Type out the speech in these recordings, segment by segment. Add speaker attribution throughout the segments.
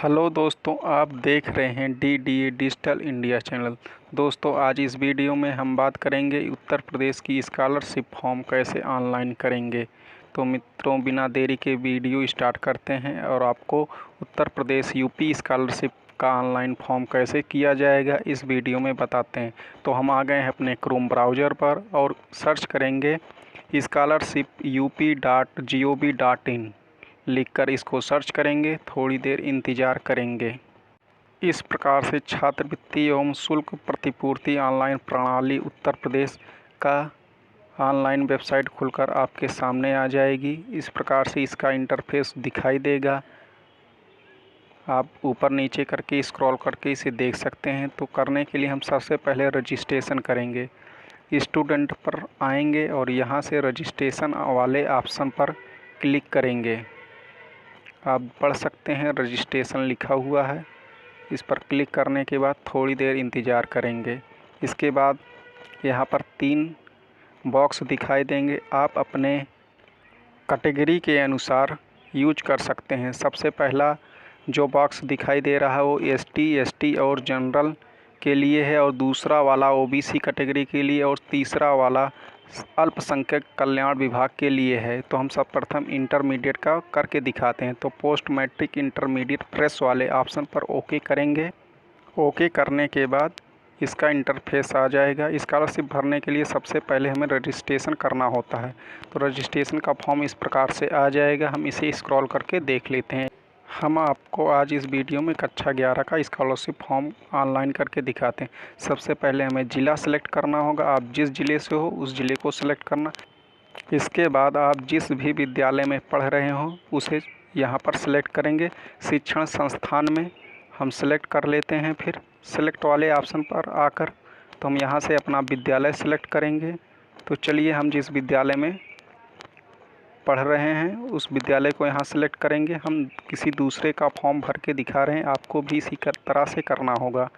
Speaker 1: Hello दोस्तों, आप देख रहे हैं DDA डिजिटल इंडिया चैनल। दोस्तों, आज इस वीडियो में हम बात करेंगे उत्तर प्रदेश की स्कॉलरशिप फॉर्म कैसे ऑनलाइन करेंगे। तो मित्रों, बिना देरी के वीडियो स्टार्ट करते हैं और आपको उत्तर प्रदेश यूपी स्कॉलरशिप का ऑनलाइन फॉर्म कैसे किया जाएगा इस वीडियो में बताते हैं। तो हम आ गए हैं अपने क्रोम ब्राउज़र पर और सर्च करेंगे scholarship.up.gov.in लिखकर इसको सर्च करेंगे। थोड़ी देर इंतज़ार करेंगे। इस प्रकार से छात्रवृत्ति एवं शुल्क प्रतिपूर्ति ऑनलाइन प्रणाली उत्तर प्रदेश का ऑनलाइन वेबसाइट खुलकर आपके सामने आ जाएगी। इस प्रकार से इसका इंटरफेस दिखाई देगा। आप ऊपर नीचे करके स्क्रॉल करके इसे देख सकते हैं। तो करने के लिए हम सबसे पहले रजिस्ट्रेशन करेंगे। स्टूडेंट पर आएंगे और यहाँ से रजिस्ट्रेशन वाले ऑप्शन पर क्लिक करेंगे। आप पढ़ सकते हैं रजिस्ट्रेशन लिखा हुआ है। इस पर क्लिक करने के बाद थोड़ी देर इंतज़ार करेंगे। इसके बाद यहाँ पर 3 बॉक्स दिखाई देंगे। आप अपने कैटेगरी के अनुसार यूज कर सकते हैं। सबसे पहला जो बॉक्स दिखाई दे रहा है वो ST, ST और जनरल के लिए है, और दूसरा वाला OBC कैटेगरी के लिए, और तीसरा वाला अल्पसंख्यक कल्याण विभाग के लिए है। तो हम सब प्रथम इंटरमीडिएट का करके दिखाते हैं। तो पोस्ट मैट्रिक इंटरमीडिएट प्रेस वाले ऑप्शन पर ओके करेंगे। ओके करने के बाद इसका इंटरफेस आ जाएगा। स्कॉलरशिप भरने के लिए सबसे पहले हमें रजिस्ट्रेशन करना होता है। तो रजिस्ट्रेशन का फॉर्म इस प्रकार से आ जाएगा। हम इसे स्क्रॉल करके देख लेते हैं। हम आपको आज इस वीडियो में कक्षा 11 का स्कॉलरशिप फॉर्म ऑनलाइन करके दिखाते हैं। सबसे पहले हमें ज़िला सेलेक्ट करना होगा। आप जिस ज़िले से हो उस ज़िले को सेलेक्ट करना। इसके बाद आप जिस भी विद्यालय में पढ़ रहे हो उसे यहाँ पर सेलेक्ट करेंगे। शिक्षण संस्थान में हम सेलेक्ट कर लेते हैं। फिर सेलेक्ट वाले ऑप्शन पर आकर तो हम यहाँ से अपना विद्यालय सेलेक्ट करेंगे। तो चलिए, हम जिस विद्यालय में पढ़ रहे हैं उस विद्यालय को यहाँ सेलेक्ट करेंगे। हम किसी दूसरे का फॉर्म भर के दिखा रहे हैं, आपको भी इसी तरह से करना होगा।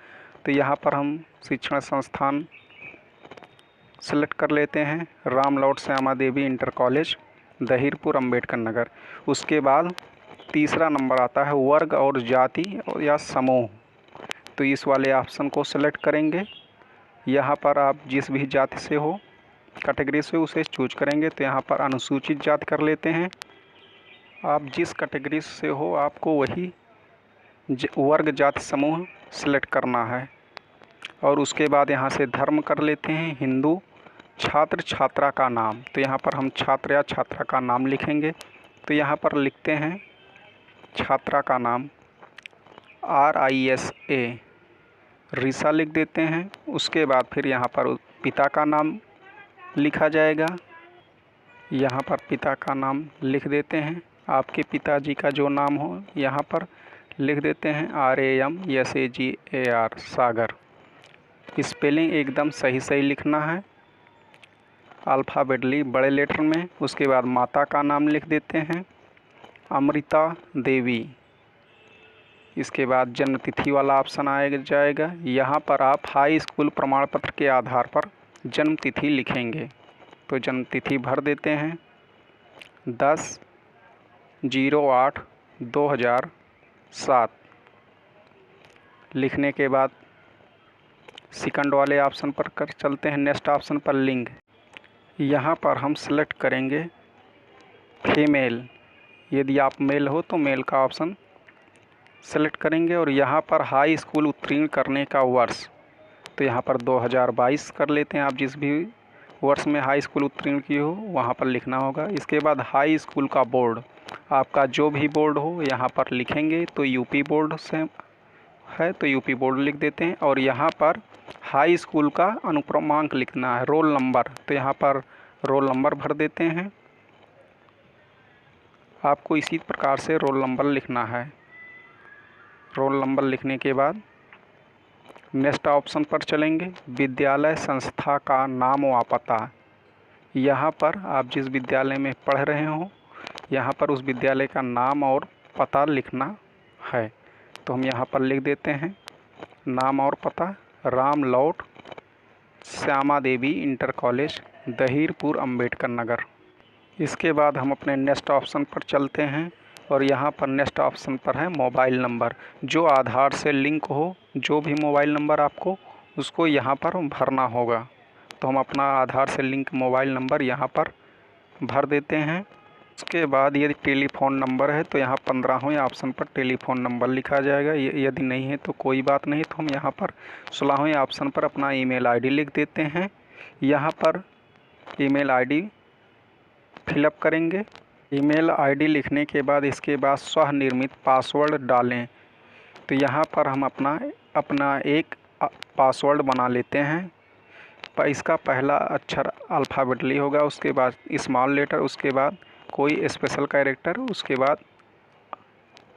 Speaker 1: तो यहाँ पर हम शिक्षण संस्थान सेलेक्ट कर लेते हैं। राम लॉर्ड श्यामा देवी इंटर कॉलेज, दहीरपुर, अंबेडकर नगर। उसके बाद तीसरा नंबर आता है वर्ग और जाति या समूह। तो इस वाले ऑप्शन को सेलेक्ट करेंगे। यहाँ पर आप जिस भी जाति से हो कैटेगरी से उसे चूज करेंगे। तो यहाँ पर अनुसूचित जाति कर लेते हैं। आप जिस कैटेगरी से हो आपको वही वर्ग जाति समूह सेलेक्ट करना है। और उसके बाद यहाँ से धर्म कर लेते हैं हिंदू। छात्र छात्रा का नाम, तो यहाँ पर हम छात्र या छात्रा का नाम लिखेंगे। तो यहाँ पर लिखते हैं छात्रा का नाम RISA, रिसा लिख देते हैं। उसके बाद फिर यहाँ पर पिता का नाम लिखा जाएगा। यहाँ पर पिता का नाम लिख देते हैं। आपके पिताजी का जो नाम हो यहाँ पर लिख देते हैं RAMSAGAR, सागर। स्पेलिंग एकदम सही लिखना है, अल्फ़ाबेटली बड़े लेटर में। उसके बाद माता का नाम लिख देते हैं अमृता देवी। इसके बाद जन्म तिथि वाला ऑप्शन आ जाएगा। यहाँ पर आप हाई स्कूल प्रमाण पत्र के आधार पर जन्म तिथि लिखेंगे। तो जन्म तिथि भर देते हैं 10/08/2007। लिखने के बाद सेकंड वाले ऑप्शन पर कर चलते हैं। नेक्स्ट ऑप्शन पर लिंग। यहाँ पर हम सेलेक्ट करेंगे फीमेल। यदि आप मेल हो तो मेल का ऑप्शन सेलेक्ट करेंगे। और यहाँ पर हाई स्कूल उत्तीर्ण करने का वर्ष, तो यहाँ पर 2022 कर लेते हैं। आप जिस भी वर्ष में हाई स्कूल उत्तीर्ण की हो वहाँ पर लिखना होगा। इसके बाद हाई स्कूल का बोर्ड, आपका जो भी बोर्ड हो यहाँ पर लिखेंगे। तो यूपी बोर्ड से है तो यूपी बोर्ड लिख देते हैं। और यहाँ पर हाई स्कूल का अनुक्रमांक लिखना है, रोल नंबर, तो यहाँ पर रोल नंबर भर देते हैं। आपको इसी प्रकार से रोल नंबर लिखना है। रोल नंबर लिखने के बाद नेक्स्ट ऑप्शन पर चलेंगे। विद्यालय संस्था का नाम व पता, यहाँ पर आप जिस विद्यालय में पढ़ रहे हो यहाँ पर उस विद्यालय का नाम और पता लिखना है। तो हम यहाँ पर लिख देते हैं नाम और पता राम लॉर्ड श्यामा देवी इंटर कॉलेज, दहीरपुर, अंबेडकर नगर। इसके बाद हम अपने नेक्स्ट ऑप्शन पर चलते हैं। और यहाँ पर नेक्स्ट ऑप्शन पर है मोबाइल नंबर, जो आधार से लिंक हो, जो भी मोबाइल नंबर आपको उसको यहाँ पर भरना होगा। तो हम अपना आधार से लिंक मोबाइल नंबर यहाँ पर भर देते हैं। उसके बाद यदि टेलीफ़ोन नंबर है तो यहाँ 15वें ऑप्शन पर टेलीफ़ोन नंबर लिखा जाएगा। यदि नहीं है तो कोई बात नहीं, तो हम यहाँ पर 16वें ऑप्शन पर अपना ईमेल आईडी लिख देते हैं। यहाँ पर ईमेल आईडी फिलअप करेंगे। ईमेल आईडी लिखने के बाद इसके बाद स्वनिर्मित पासवर्ड डालें। तो यहाँ पर हम अपना एक पासवर्ड बना लेते हैं। पर इसका पहला अक्षर अल्फ़ाबेटली होगा, उसके बाद स्मॉल लेटर, उसके बाद कोई स्पेशल कैरेक्टर, उसके बाद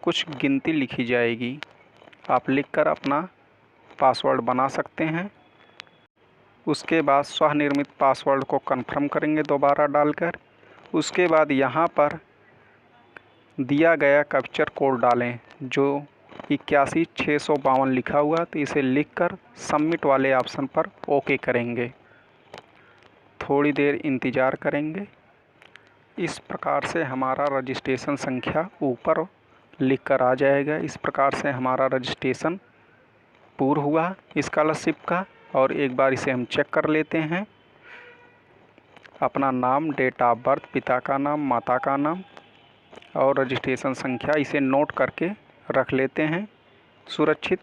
Speaker 1: कुछ गिनती लिखी जाएगी। आप लिखकर अपना पासवर्ड बना सकते हैं। उसके बाद स्वनिर्मित पासवर्ड को कंफर्म करेंगे दोबारा डालकर। उसके बाद यहाँ पर दिया गया कैप्चर कोड डालें, जो 81652 लिखा हुआ, तो इसे लिखकर सबमिट वाले ऑप्शन पर ओके करेंगे। थोड़ी देर इंतज़ार करेंगे। इस प्रकार से हमारा रजिस्ट्रेशन संख्या ऊपर लिख कर आ जाएगा। इस प्रकार से हमारा रजिस्ट्रेशन पूर्ण हुआ स्कॉलरशिप का। और एक बार इसे हम चेक कर लेते हैं। अपना नाम, डेट ऑफ बर्थ, पिता का नाम, माता का नाम और रजिस्ट्रेशन संख्या, इसे नोट करके रख लेते हैं सुरक्षित।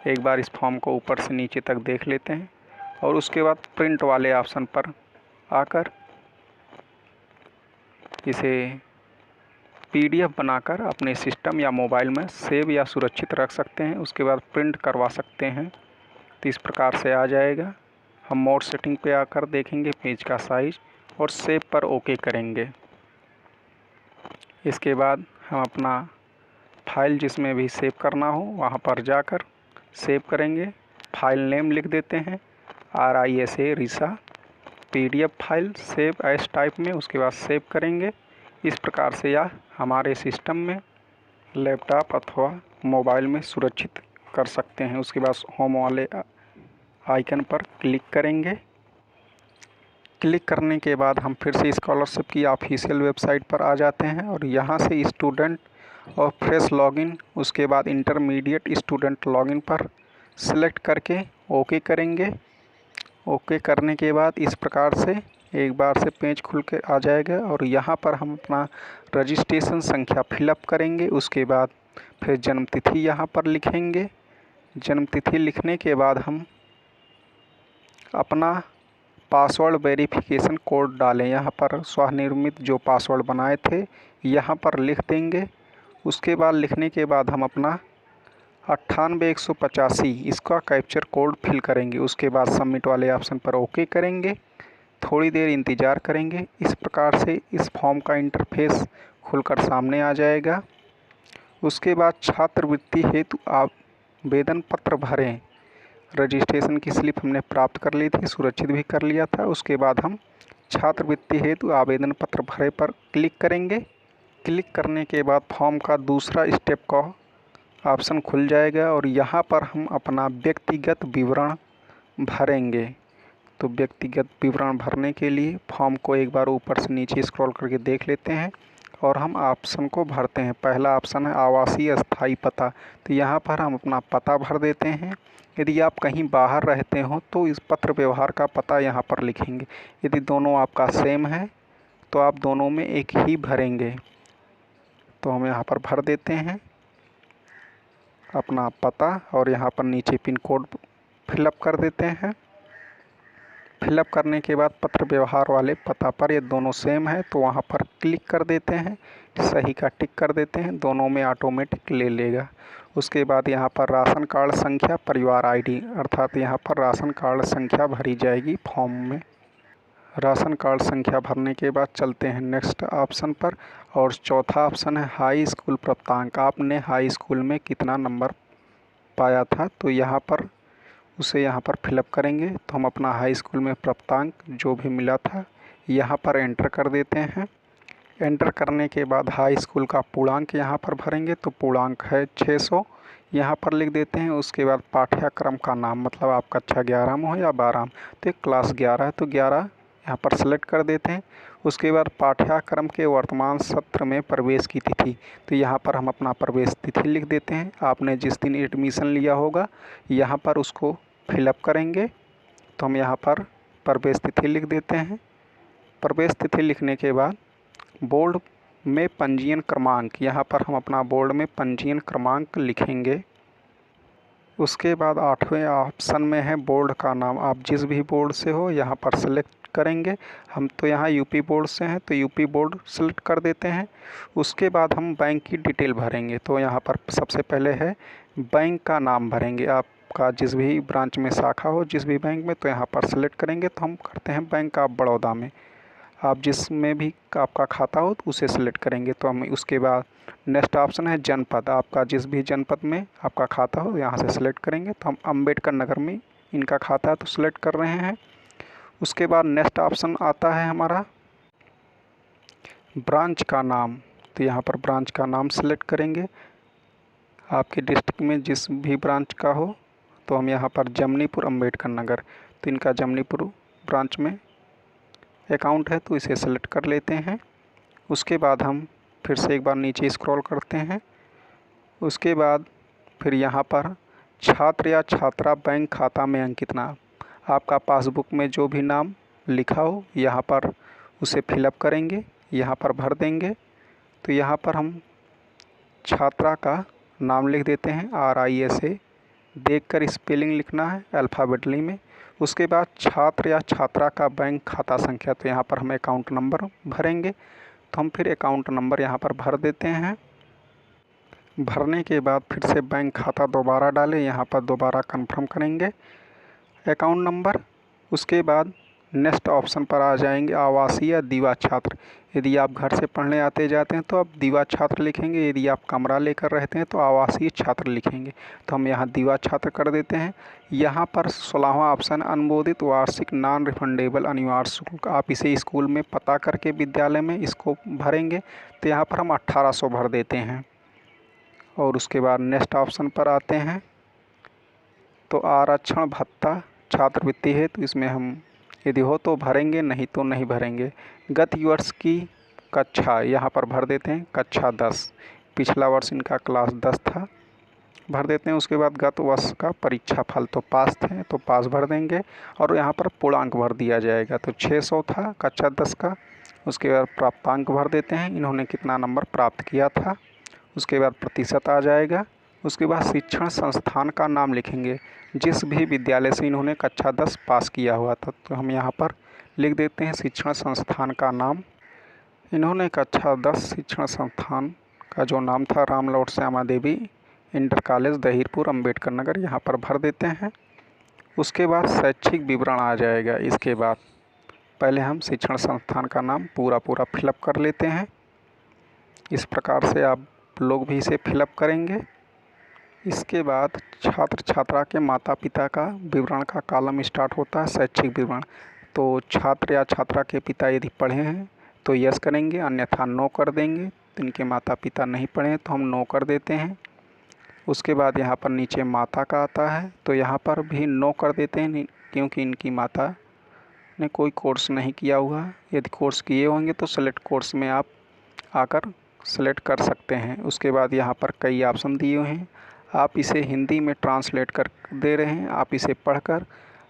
Speaker 1: एक बार इस फॉर्म को ऊपर से नीचे तक देख लेते हैं और उसके बाद प्रिंट वाले ऑप्शन पर आकर इसे PDF बनाकर अपने सिस्टम या मोबाइल में सेव या सुरक्षित रख सकते हैं। उसके बाद प्रिंट करवा सकते हैं। तो इस प्रकार से आ जाएगा। हम मोड सेटिंग पे आकर देखेंगे पेज का साइज़ और सेव पर ओके करेंगे। इसके बाद हम अपना फाइल जिसमें भी सेव करना हो वहाँ पर जाकर सेव करेंगे। फाइल नेम लिख देते हैं RISA RISA PDF file save as type में। उसके बाद सेव करेंगे। इस प्रकार से यह हमारे सिस्टम में, लैपटॉप अथवा मोबाइल में सुरक्षित कर सकते हैं। उसके बाद होम वाले आइकन पर क्लिक करेंगे। क्लिक करने के बाद हम फिर से स्कॉलरशिप की ऑफिशियल वेबसाइट पर आ जाते हैं और यहाँ से स्टूडेंट और फ्रेश लॉगिन, उसके बाद इंटरमीडिएट स्टूडेंट लॉगिन पर सिलेक्ट करके ओके करेंगे। ओके करने के बाद इस प्रकार से एक बार से पेज खुल के आ जाएगा और यहाँ पर हम अपना रजिस्ट्रेशन संख्या फिलअप करेंगे। उसके बाद फिर जन्मतिथि यहाँ पर लिखेंगे। जन्मतिथि लिखने के बाद हम अपना पासवर्ड वेरिफिकेशन कोड डालें। यहाँ पर स्वनिर्मित जो पासवर्ड बनाए थे यहाँ पर लिख देंगे। उसके बाद लिखने के बाद हम अपना 98185 इसका कैप्चर कोड फिल करेंगे। उसके बाद सबमिट वाले ऑप्शन पर ओके करेंगे। थोड़ी देर इंतज़ार करेंगे। इस प्रकार से इस फॉर्म का इंटरफेस खुलकर सामने आ जाएगा। उसके बाद छात्रवृत्ति हेतु आवेदन पत्र भरें। रजिस्ट्रेशन की स्लिप हमने प्राप्त कर ली थी, सुरक्षित भी कर लिया था। उसके बाद हम छात्रवृत्ति हेतु आवेदन पत्र भरे पर क्लिक करेंगे। क्लिक करने के बाद फॉर्म का दूसरा स्टेप का ऑप्शन खुल जाएगा और यहाँ पर हम अपना व्यक्तिगत विवरण भरेंगे। तो व्यक्तिगत विवरण भरने के लिए फॉर्म को एक बार ऊपर से नीचे स्क्रॉल करके देख लेते हैं और हम ऑप्शन को भरते हैं। पहला ऑप्शन है आवासीय स्थायी पता। तो यहाँ पर हम अपना पता भर देते हैं। यदि आप कहीं बाहर रहते हो तो इस पत्र व्यवहार का पता यहाँ पर लिखेंगे। यदि दोनों आपका सेम है तो आप दोनों में एक ही भरेंगे। तो हम यहाँ पर भर देते हैं अपना पता और यहाँ पर नीचे पिन कोड फिलअप कर देते हैं। फिलअप करने के बाद पत्र व्यवहार वाले पता पर ये दोनों सेम है तो वहाँ पर क्लिक कर देते हैं, सही का टिक कर देते हैं, दोनों में ऑटोमेटिक ले लेगा। उसके बाद यहाँ पर राशन कार्ड संख्या, परिवार ID अर्थात यहाँ पर राशन कार्ड संख्या भरी जाएगी फॉर्म में। राशन कार्ड संख्या भरने के बाद चलते हैं नेक्स्ट ऑप्शन पर और चौथा ऑप्शन है हाई स्कूल प्राप्तांक। आपने हाई स्कूल में कितना नंबर पाया था तो यहाँ पर उसे यहाँ पर फिलअप करेंगे। तो हम अपना हाई स्कूल में प्राप्तांक जो भी मिला था यहाँ पर एंटर कर देते हैं। एंटर करने के बाद हाई स्कूल का पूर्णांक यहाँ पर भरेंगे। तो पूर्णांक है 600, यहाँ पर लिख देते हैं। उसके बाद पाठ्यक्रम का नाम, मतलब आप कक्षा 11 में हो या 12 में, तो एक क्लास 11 है तो 11 यहाँ पर सेलेक्ट कर देते हैं। उसके बाद पाठ्यक्रम के वर्तमान सत्र में प्रवेश की तिथि, तो यहाँ पर हम अपना प्रवेश तिथि लिख देते हैं। आपने जिस दिन एडमिशन लिया होगा यहाँ पर उसको फिलअप करेंगे। तो हम यहाँ पर प्रवेश तिथि लिख देते हैं। प्रवेश तिथि लिखने के बाद बोर्ड में पंजीयन क्रमांक, यहाँ पर हम अपना बोर्ड में पंजीयन क्रमांक लिखेंगे। उसके बाद 8वें ऑप्शन में है बोर्ड का नाम। आप जिस भी बोर्ड से हो यहाँ पर सेलेक्ट करेंगे। हम तो यहाँ यूपी बोर्ड से हैं तो यूपी बोर्ड सेलेक्ट कर देते हैं। उसके बाद हम बैंक की डिटेल भरेंगे। तो यहाँ पर सबसे पहले है बैंक का नाम भरेंगे। आपका जिस भी ब्रांच में शाखा हो, जिस भी बैंक में, तो यहाँ पर सेलेक्ट करेंगे। तो हम करते हैं बैंक ऑफ बड़ौदा में। आप जिसमें भी आपका खाता हो तो उसे सेलेक्ट करेंगे। तो हम उसके बाद नेक्स्ट ऑप्शन है जनपद। आपका जिस भी जनपद में आपका खाता हो यहाँ से सेलेक्ट करेंगे। तो हम अम्बेडकर नगर में इनका खाता है तो सेलेक्ट कर रहे हैं। उसके बाद नेक्स्ट ऑप्शन आता है हमारा ब्रांच का नाम। तो यहाँ पर ब्रांच का नाम सेलेक्ट करेंगे। आपके डिस्ट्रिक्ट में जिस भी ब्रांच का हो, तो हम यहाँ पर जमनीपुर अम्बेडकर नगर, तो इनका जमनीपुर ब्रांच में अकाउंट है तो इसे सेलेक्ट कर लेते हैं। उसके बाद हम फिर से एक बार नीचे स्क्रॉल करते हैं। उसके बाद फिर यहाँ पर छात्र या छात्रा बैंक खाता में अंकित नाम, आपका पासबुक में जो भी नाम लिखा हो यहाँ पर उसे फिलअप करेंगे, यहाँ पर भर देंगे। तो यहाँ पर हम छात्रा का नाम लिख देते हैं RISA, देखकर स्पेलिंग लिखना है अल्फ़ाबेटली में। उसके बाद छात्र या छात्रा का बैंक खाता संख्या, तो यहाँ पर हम अकाउंट नंबर भरेंगे। तो हम फिर अकाउंट नंबर यहाँ पर भर देते हैं। भरने के बाद फिर से बैंक खाता दोबारा डालें, यहाँ पर दोबारा कंफर्म करेंगे अकाउंट नंबर। उसके बाद नेक्स्ट ऑप्शन पर आ जाएंगे आवासीय दीवा छात्र। यदि आप घर से पढ़ने आते जाते हैं तो आप दीवा छात्र लिखेंगे। यदि आप कमरा लेकर रहते हैं तो आवासीय छात्र लिखेंगे। तो हम यहाँ दीवा छात्र कर देते हैं। यहाँ पर 16वां ऑप्शन अनुमोदित वार्षिक नॉन रिफंडेबल अनिवार्य शुल्क, आप इसे स्कूल में पता करके विद्यालय में इसको भरेंगे। तो यहाँ पर हम 1800 भर देते हैं। और उसके बाद नेक्स्ट ऑप्शन पर आते हैं तो आरक्षण भत्ता छात्रवृत्ति है, तो इसमें हम यदि हो तो भरेंगे, नहीं तो नहीं भरेंगे। गत वर्ष की कक्षा यहाँ पर भर देते हैं, कक्षा 10, पिछला वर्ष इनका क्लास 10 था, भर देते हैं। उसके बाद गत वर्ष का परीक्षा फल, तो पास थे तो पास भर देंगे। और यहाँ पर पूर्णांक भर दिया जाएगा। तो 600 था कक्षा 10 का। उसके बाद प्राप्तांक भर देते हैं, इन्होंने कितना नंबर प्राप्त किया था। उसके बाद प्रतिशत आ जाएगा। उसके बाद शिक्षण संस्थान का नाम लिखेंगे, जिस भी विद्यालय से इन्होंने कक्षा 10 पास किया हुआ था। तो हम यहाँ पर लिख देते हैं शिक्षण संस्थान का नाम। इन्होंने कक्षा 10 शिक्षण संस्थान का जो नाम था रामलौट श्यामा देवी इंटर कॉलेज दहीरपुर अम्बेडकर नगर, यहाँ पर भर देते हैं। उसके बाद शैक्षिक विवरण आ जाएगा। इसके बाद पहले हम शिक्षण संस्थान का नाम पूरा फिलअप कर लेते हैं। इस प्रकार से आप लोग भी इसे फिलअप करेंगे। इसके बाद छात्र छात्रा के माता पिता का विवरण का कॉलम स्टार्ट होता है, शैक्षिक विवरण। तो छात्र या छात्रा के पिता यदि पढ़े हैं तो यस करेंगे, अन्यथा नो कर देंगे। तो इनके माता पिता नहीं पढ़े हैं तो हम नो कर देते हैं। उसके बाद यहाँ पर नीचे माता का आता है, तो यहाँ पर भी नो कर देते हैं, क्योंकि इनकी माता ने कोई कोर्स नहीं किया हुआ। यदि कोर्स किए होंगे तो सेलेक्ट कोर्स में आप आकर सेलेक्ट कर सकते हैं। उसके बाद यहाँ पर कई ऑप्शन दिए हुए हैं, आप इसे हिंदी में ट्रांसलेट कर दे रहे हैं। आप इसे पढ़कर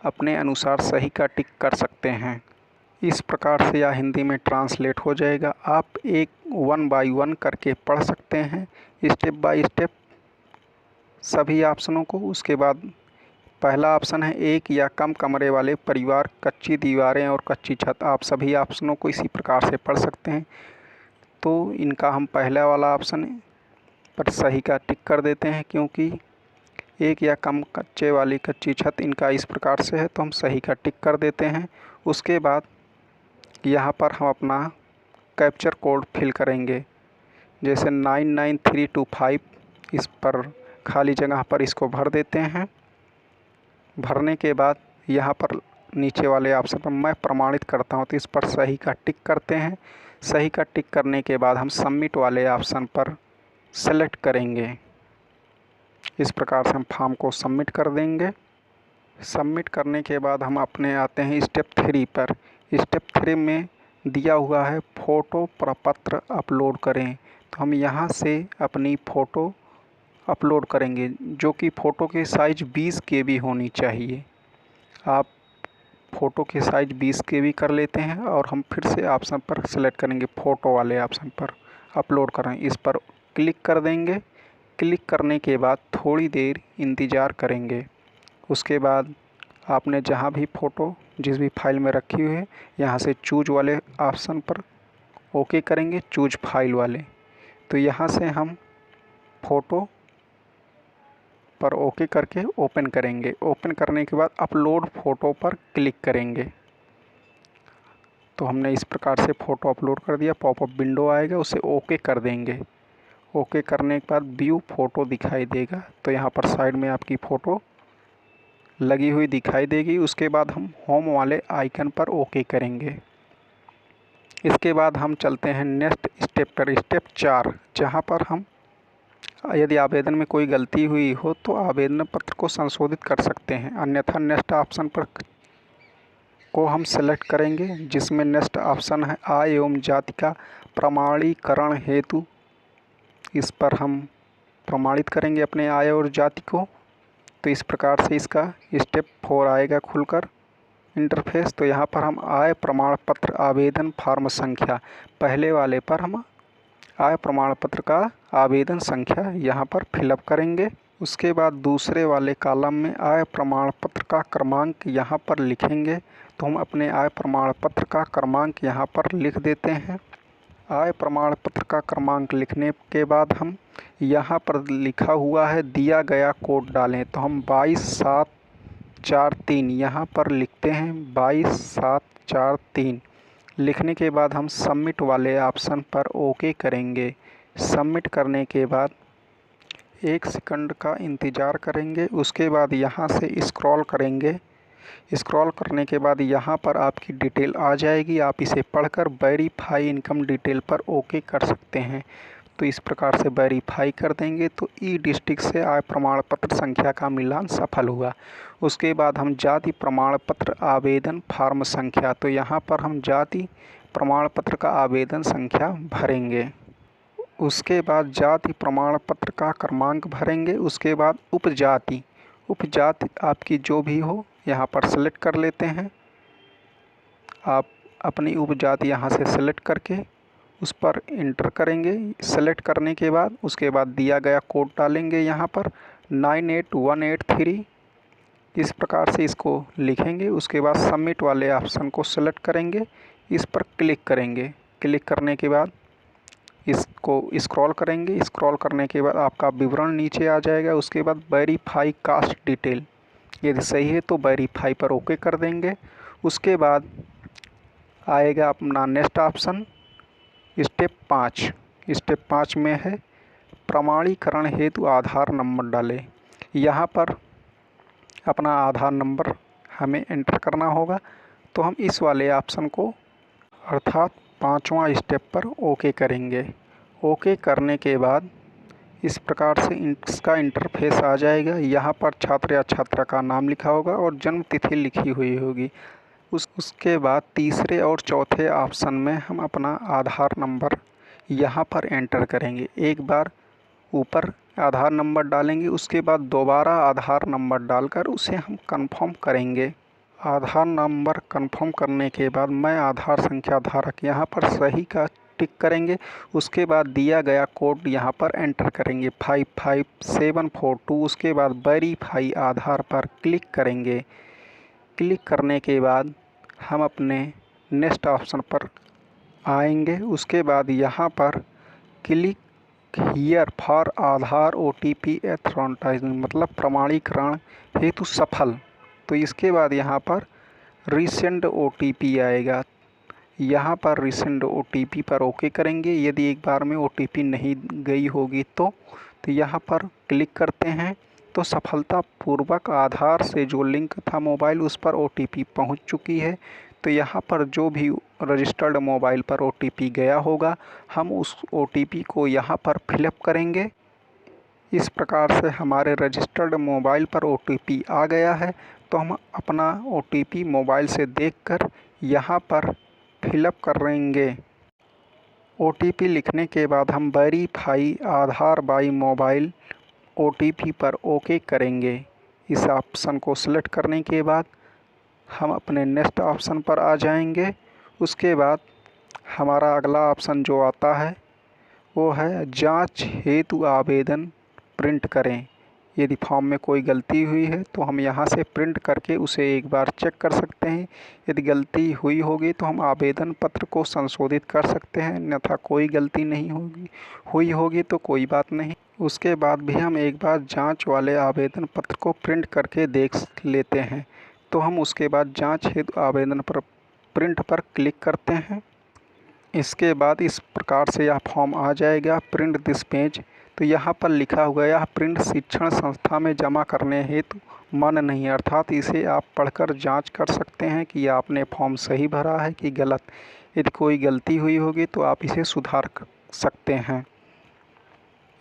Speaker 1: अपने अनुसार सही का टिक कर सकते हैं। इस प्रकार से यह हिंदी में ट्रांसलेट हो जाएगा। आप एक 1 बाय 1 करके पढ़ सकते हैं, स्टेप बाय स्टेप सभी ऑप्शनों को। उसके बाद पहला ऑप्शन है एक या कम कमरे वाले परिवार, कच्ची दीवारें और कच्ची छत। आप सभी ऑप्शनों को इसी प्रकार से पढ़ सकते हैं। तो इनका हम पहला वाला ऑप्शन पर सही का टिक कर देते हैं, क्योंकि एक या कम कच्चे वाली कच्ची छत इनका इस प्रकार से है, तो हम सही का टिक कर देते हैं। उसके बाद यहाँ पर हम अपना कैप्चर कोड फिल करेंगे, जैसे 99325। इस पर खाली जगह पर इसको भर देते हैं। भरने के बाद यहाँ पर नीचे वाले ऑप्शन पर मैं प्रमाणित करता हूँ, तो इस पर सही का टिक करते हैं। सही का टिक करने के बाद हम सबमिट वाले ऑप्शन पर सेलेक्ट करेंगे। इस प्रकार से हम फॉर्म को सबमिट कर देंगे। सबमिट करने के बाद हम अपने आते हैं स्टेप 3 पर। स्टेप 3 में दिया हुआ है फ़ोटो प्रपत्र अपलोड करें। तो हम यहाँ से अपनी फ़ोटो अपलोड करेंगे, जो कि फ़ोटो की साइज़ 20 KB होनी चाहिए। आप फ़ोटो की साइज़ 20 KB कर लेते हैं और हम फिर से ऑप्शन पर सेलेक्ट करेंगे, फ़ोटो वाले ऑप्शन पर अपलोड करें, इस पर क्लिक कर देंगे। क्लिक करने के बाद थोड़ी देर इंतज़ार करेंगे। उसके बाद आपने जहाँ भी फ़ोटो जिस भी फाइल में रखी हुई है, यहाँ से चूज वाले ऑप्शन पर ओके करेंगे, चूज फाइल वाले। तो यहाँ से हम फ़ोटो पर ओके करके ओपन करेंगे। ओपन करने के बाद अपलोड फ़ोटो पर क्लिक करेंगे। तो हमने इस प्रकार से फ़ोटो अपलोड कर दिया। पॉपअप विंडो आएगा, उसे ओके कर देंगे। ओके करने के बाद व्यू फ़ोटो दिखाई देगा। तो यहाँ पर साइड में आपकी फ़ोटो लगी हुई दिखाई देगी। उसके बाद हम होम वाले आइकन पर ओके करेंगे। इसके बाद हम चलते हैं नेक्स्ट स्टेप पर, स्टेप 4, जहाँ पर हम यदि आवेदन में कोई गलती हुई हो तो आवेदन पत्र को संशोधित कर सकते हैं। अन्यथा नेक्स्ट ऑप्शन पर को हम सेलेक्ट करेंगे, जिसमें नेक्स्ट ऑप्शन है आय एवं जाति का प्रमाणीकरण हेतु। इस पर हम प्रमाणित करेंगे अपने आय और जाति को। तो इस प्रकार से इसका स्टेप 4 आएगा खुलकर इंटरफेस। तो यहाँ पर हम आय प्रमाण पत्र आवेदन फॉर्म संख्या, पहले वाले पर हम आय प्रमाण पत्र का आवेदन संख्या यहाँ पर फिलअप करेंगे। उसके बाद दूसरे वाले कॉलम में आय प्रमाण पत्र का क्रमांक यहाँ पर लिखेंगे। तो हम अपने आय प्रमाण पत्र का क्रमांक यहाँ पर लिख देते हैं। आय प्रमाण पत्र का क्रमांक लिखने के बाद हम यहाँ पर लिखा हुआ है दिया गया कोड डालें। तो हम 22743 यहाँ पर लिखते हैं। 22743 लिखने के बाद हम सबमिट वाले ऑप्शन पर ओके करेंगे। सबमिट करने के बाद 1 सेकंड का इंतज़ार करेंगे। उसके बाद यहाँ से स्क्रॉल करेंगे। स्क्रॉल करने के बाद यहाँ पर आपकी डिटेल आ जाएगी। आप इसे पढ़कर वेरीफाई इनकम डिटेल पर ओके कर सकते हैं। तो इस प्रकार से वेरीफाई कर देंगे तो ई डिस्ट्रिक्ट से आय प्रमाण पत्र संख्या का मिलान सफल हुआ। उसके बाद हम जाति प्रमाण पत्र आवेदन फॉर्म संख्या, तो यहाँ पर हम जाति प्रमाण पत्र का आवेदन संख्या भरेंगे। उसके बाद जाति प्रमाण पत्र का क्रमांक भरेंगे। उसके बाद उपजाति आपकी जो भी हो यहाँ पर सेलेक्ट कर लेते हैं। आप अपनी उपजाति यहाँ से सेलेक्ट करके उस पर इंटर करेंगे। सेलेक्ट करने के बाद उसके बाद दिया गया कोड डालेंगे यहाँ पर 98183। इस प्रकार से इसको लिखेंगे। उसके बाद सबमिट वाले ऑप्शन को सेलेक्ट करेंगे, इस पर क्लिक करेंगे। क्लिक करने के बाद इसको स्क्रॉल करेंगे। स्क्रॉल करने के बाद आपका विवरण नीचे आ जाएगा। उसके बाद वेरीफाई कास्ट डिटेल, यदि सही है तो वेरीफाई पर ओके कर देंगे। उसके बाद आएगा अपना नेक्स्ट ऑप्शन स्टेप 5। स्टेप 5 में है प्रमाणीकरण हेतु आधार नंबर डालें। यहाँ पर अपना आधार नंबर हमें एंटर करना होगा। तो हम इस वाले ऑप्शन को अर्थात 5वां स्टेप पर ओके करेंगे। ओके करने के बाद इस प्रकार से इसका इंटरफेस आ जाएगा। यहाँ पर छात्र या छात्रा का नाम लिखा होगा और जन्म तिथि लिखी हुई होगी। उसके बाद तीसरे और चौथे ऑप्शन में हम अपना आधार नंबर यहाँ पर एंटर करेंगे। एक बार ऊपर आधार नंबर डालेंगे, उसके बाद दोबारा आधार नंबर डालकर उसे हम कंफर्म करेंगे। आधार नंबर कंफर्म करने के बाद मैं आधार संख्या धारक यहाँ पर सही का टिक करेंगे। उसके बाद दिया गया कोड यहाँ पर एंटर करेंगे 55742। उसके बाद वेरीफाई आधार पर क्लिक करेंगे। क्लिक करने के बाद हम अपने नेक्स्ट ऑप्शन पर आएंगे। उसके बाद यहाँ पर click here for Aadhaar OTP authentication, मतलब प्रमाणीकरण हेतु सफल। तो इसके बाद यहाँ पर रिसेंड OTP आएगा। यहाँ पर रिसेंड OTP पर ओके करेंगे। यदि एक बार में OTP नहीं गई होगी तो यहाँ पर क्लिक करते हैं तो सफलतापूर्वक आधार से जो लिंक था मोबाइल उस पर OTP पहुँच चुकी है। तो यहाँ पर जो भी रजिस्टर्ड मोबाइल पर OTP गया होगा हम उस OTP को यहाँ पर फिलअप करेंगे। इस प्रकार से हमारे रजिस्टर्ड मोबाइल पर OTP आ गया है। तो हम अपना OTP मोबाइल से देखकर यहाँ पर फिलअप करेंगे। OTP लिखने के बाद हम verify Aadhaar by mobile OTP पर ओके करेंगे। इस ऑप्शन को सिलेक्ट करने के बाद हम अपने नेक्स्ट ऑप्शन पर आ जाएंगे। उसके बाद हमारा अगला ऑप्शन जो आता है वो है जांच हेतु आवेदन प्रिंट करें। यदि फॉर्म में कोई गलती हुई है तो हम यहाँ से प्रिंट करके उसे एक बार चेक कर सकते हैं। यदि गलती हुई होगी तो हम आवेदन पत्र को संशोधित कर सकते हैं, अन्यथा कोई गलती नहीं हुई होगी तो कोई बात नहीं। उसके बाद भी हम एक बार जांच वाले आवेदन पत्र को प्रिंट करके देख लेते हैं। तो हम उसके बाद जांच हेतु आवेदन पर प्रिंट पर क्लिक करते हैं। इसके बाद इस प्रकार से यह फॉर्म आ जाएगा, प्रिंट दिस पेज। तो यहाँ पर लिखा हुआ यह प्रिंट शिक्षण संस्था में जमा करने हेतु मान्य नहीं है, अर्थात इसे आप पढ़कर जांच कर सकते हैं कि आपने फॉर्म सही भरा है कि गलत। यदि कोई गलती हुई होगी तो आप इसे सुधार सकते हैं।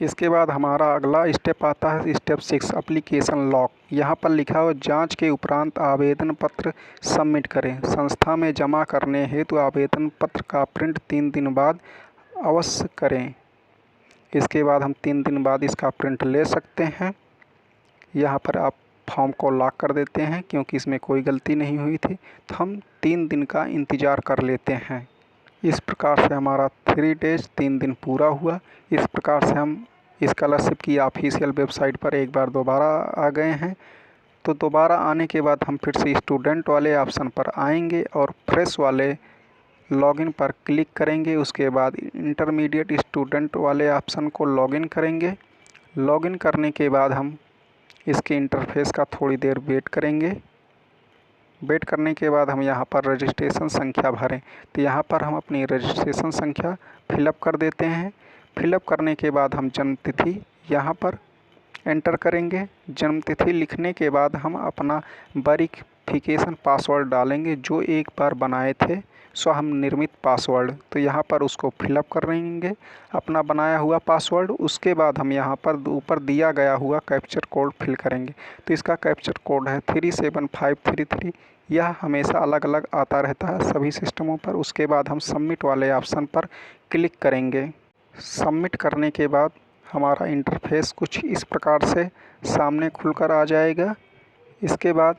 Speaker 1: इसके बाद हमारा अगला स्टेप आता है स्टेप 6 एप्लीकेशन लॉक। यहाँ पर लिखा हुआ जांच के उपरांत आवेदन पत्र सबमिट करें। संस्था में जमा करने हेतु आवेदन पत्र का प्रिंट 3 दिन बाद अवश्य करें। इसके बाद हम 3 दिन बाद इसका प्रिंट ले सकते हैं। यहाँ पर आप फॉर्म को लॉक कर देते हैं क्योंकि इसमें कोई गलती नहीं हुई थी, तो हम 3 दिन का इंतज़ार कर लेते हैं। इस प्रकार से हमारा 3 डेज 3 दिन पूरा हुआ। इस प्रकार से हम स्कॉलरशिप की ऑफिशियल वेबसाइट पर एक बार दोबारा आ गए हैं। तो दोबारा आने के बाद हम फिर से स्टूडेंट वाले ऑप्शन पर आएंगे और फ्रेश वाले लॉगिन पर क्लिक करेंगे। उसके बाद इंटरमीडिएट स्टूडेंट वाले ऑप्शन को लॉगिन करेंगे। लॉगिन करने के बाद हम इसके इंटरफेस का थोड़ी देर वेट करेंगे। वेट करने के बाद हम यहाँ पर रजिस्ट्रेशन संख्या भरें। तो यहाँ पर हम अपनी रजिस्ट्रेशन संख्या फिलअप कर देते हैं। फिलअप करने के बाद हम जन्म तिथि यहाँ पर एंटर करेंगे। जन्म तिथि लिखने के बाद हम अपना वेरिफिकेशन पासवर्ड डालेंगे जो एक बार बनाए थे, स्वयं निर्मित पासवर्ड। तो यहाँ पर उसको फिलअप करेंगे अपना बनाया हुआ पासवर्ड। उसके बाद हम यहाँ पर ऊपर दिया गया हुआ कैप्चर कोड फिल करेंगे। तो इसका कैप्चर कोड है 37533। यह हमेशा अलग अलग आता रहता है सभी सिस्टमों पर। उसके बाद हम सबमिट वाले ऑप्शन पर क्लिक करेंगे। सबमिट करने के बाद हमारा इंटरफेस कुछ इस प्रकार से सामने खुलकर आ जाएगा। इसके बाद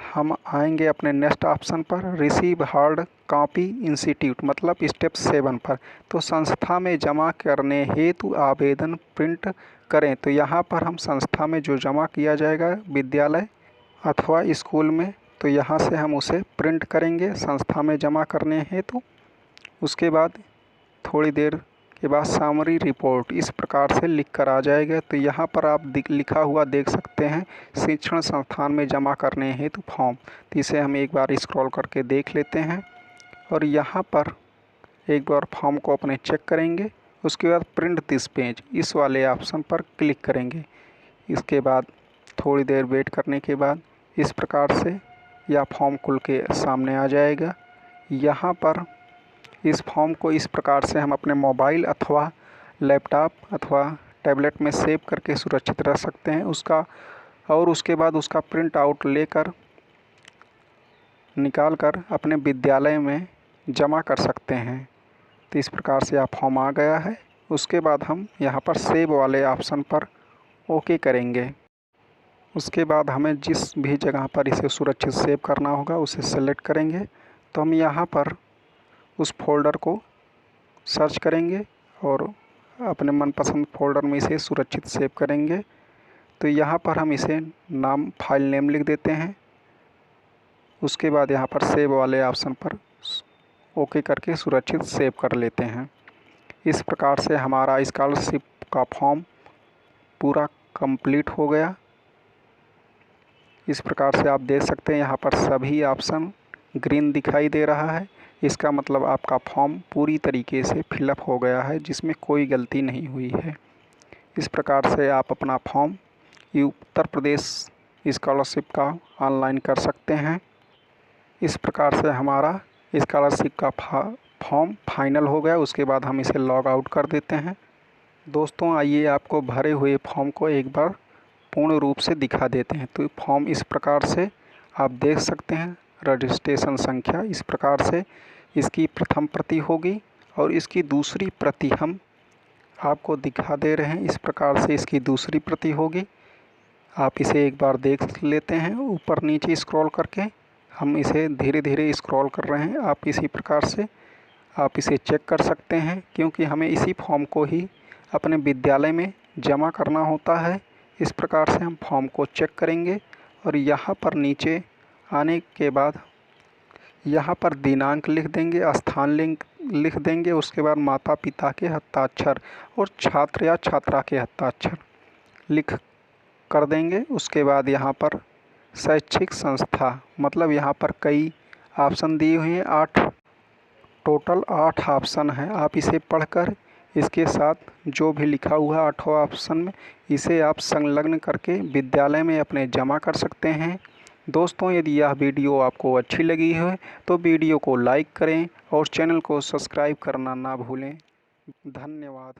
Speaker 1: हम आएंगे अपने नेक्स्ट ऑप्शन पर रिसीव हार्ड कॉपी इंस्टीट्यूट मतलब स्टेप 7 पर। तो संस्था में जमा करने हेतु आवेदन प्रिंट करें। तो यहाँ पर हम संस्था में जो जमा किया जाएगा विद्यालय अथवा स्कूल में, तो यहाँ से हम उसे प्रिंट करेंगे संस्था में जमा करने हेतु। उसके बाद थोड़ी देर के बाद समरी रिपोर्ट इस प्रकार से लिख कर आ जाएगा। तो यहाँ पर आप लिखा हुआ देख सकते हैं शिक्षण संस्थान में जमा करने हेतु फॉर्म। तो इसे हम एक बार स्क्रॉल करके देख लेते हैं और यहाँ पर एक बार फॉर्म को अपने चेक करेंगे। उसके बाद प्रिंट दिस पेज इस वाले ऑप्शन पर क्लिक करेंगे। इसके बाद थोड़ी देर वेट करने के बाद इस प्रकार से यह फॉर्म खुल के सामने आ जाएगा। यहाँ पर इस फॉर्म को इस प्रकार से हम अपने मोबाइल अथवा लैपटॉप अथवा टैबलेट में सेव करके सुरक्षित रख सकते हैं उसके बाद उसका प्रिंट आउट लेकर निकाल कर अपने विद्यालय में जमा कर सकते हैं। तो इस प्रकार से यह फॉर्म आ गया है। उसके बाद हम यहाँ पर सेव वाले ऑप्शन पर ओके करेंगे। उसके बाद हमें जिस भी जगह पर इसे सुरक्षित सेव करना होगा उसे सेलेक्ट करेंगे। तो हम यहाँ पर उस फोल्डर को सर्च करेंगे और अपने मनपसंद फोल्डर में इसे सुरक्षित सेव करेंगे। तो यहाँ पर हम इसे फाइल नेम लिख देते हैं। उसके बाद यहाँ पर सेव वाले ऑप्शन पर ओके करके सुरक्षित सेव कर लेते हैं। इस प्रकार से हमारा स्कॉलरशिप का फॉर्म पूरा कंप्लीट हो गया। इस प्रकार से आप देख सकते हैं यहाँ पर सभी ऑप्शन ग्रीन दिखाई दे रहा है। इसका मतलब आपका फॉर्म पूरी तरीके से फिलअप हो गया है जिसमें कोई गलती नहीं हुई है। इस प्रकार से आप अपना फॉर्म उत्तर प्रदेश स्कॉलरशिप का ऑनलाइन कर सकते हैं। इस प्रकार से हमारा स्कॉलरशिप का फॉर्म फाइनल हो गया। उसके बाद हम इसे लॉग आउट कर देते हैं। दोस्तों आइए आपको भरे हुए फॉर्म को एक बार पूर्ण रूप से दिखा देते हैं। तो फॉर्म इस प्रकार से आप देख सकते हैं। रजिस्ट्रेशन संख्या। इस प्रकार से इसकी प्रथम प्रति होगी और इसकी दूसरी प्रति हम आपको दिखा दे रहे हैं। इस प्रकार से इसकी दूसरी प्रति होगी। आप इसे एक बार देख लेते हैं ऊपर नीचे स्क्रॉल करके। हम इसे धीरे धीरे स्क्रॉल कर रहे हैं। आप इसी प्रकार से आप इसे चेक कर सकते हैं, क्योंकि हमें इसी फॉर्म को ही अपने विद्यालय में जमा करना होता है। इस प्रकार से हम फॉर्म को चेक करेंगे और यहाँ पर नीचे आने के बाद यहाँ पर दिनांक लिख देंगे, स्थान लिख देंगे, उसके बाद माता पिता के हस्ताक्षर और छात्र या छात्रा के हस्ताक्षर लिख कर देंगे। उसके बाद यहाँ पर शैक्षिक संस्था, मतलब यहाँ पर कई ऑप्शन दिए हुए हैं, टोटल 8 ऑप्शन हैं। आप इसे पढ़कर इसके साथ जो भी लिखा हुआ है 8 ऑप्शन में, इसे आप संलग्न करके विद्यालय में अपने जमा कर सकते हैं। दोस्तों, यदि यह वीडियो आपको अच्छी लगी है तो वीडियो को लाइक करें और चैनल को सब्सक्राइब करना ना भूलें। धन्यवाद।